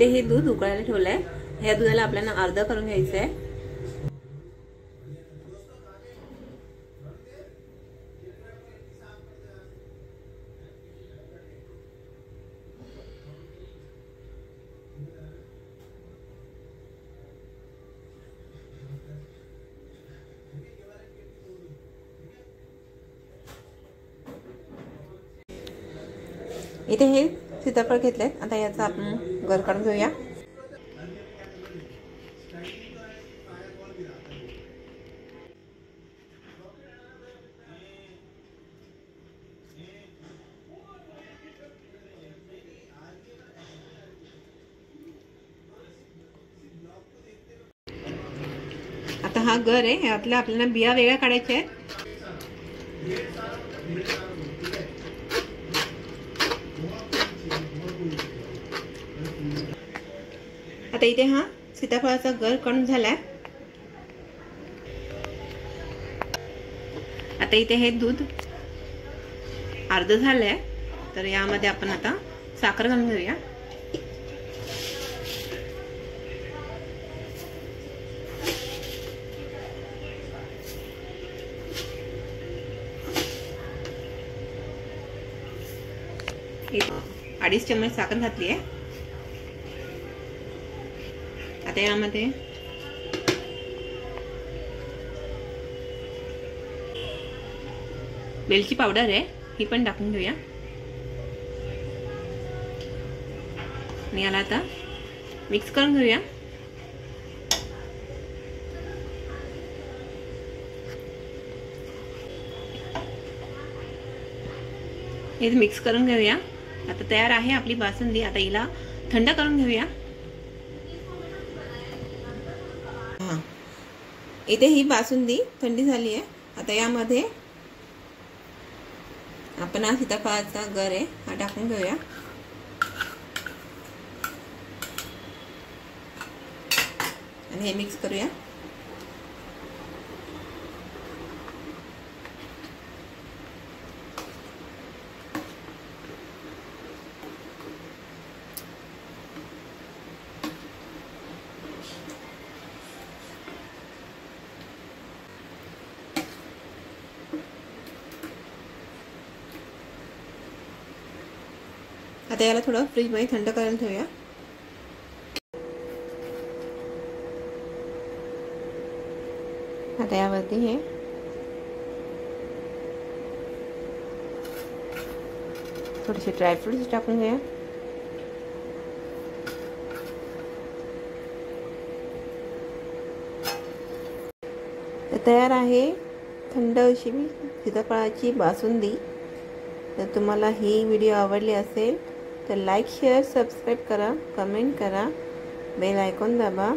इथे हे दूध उकळायला ठेवलंय। ह्या दुधाला आपल्याला अर्ध करून घ्यायचं आहे। इथे हे सीताफळ घेतलेत। आता याचा आपण गर काढून घेऊया। आता हा गर आहे, यातल्या आपल्याला बिया वेगळ्या काढायच्या आहेत। आता इथे हा सीताफळाचा गर काढून झालाय। आता इथे हे दूध अर्ध झालंय, तर यामध्ये आपण आता साखर घालून घेऊया। अडीच चम्मच साखर घातली आहे। आता यामध्ये वेलची पावडर आहे, ही पण टाकून घेऊया। आणि याला आता मिक्स करून घेऊया। हे मिक्स करून घेऊया। आता तयार आहे आपली बासुंदी। आता हिला थंड करून घेऊया। इथे ही बासुंदी थंडी झाली आहे। आता यामध्ये आपण हा सीताफळाचा गर आहे हा टाकून घेऊया। आणि हे मिक्स करूया। आता याला थोडं फ्रीज मध्ये थंड करायला ठेवूया। आता यावरती हे थोडेसे ड्रायफ्रुट्स टाकून घेऊया। तयार आहे थंड अशी सीताफळाची बासुंदी। तर तुम्हाला ही व्हिडिओ आवडली असेल तर लाईक शेअर सबस्क्राईब करा, कमेंट करा, बेल आयकॉन दाबा।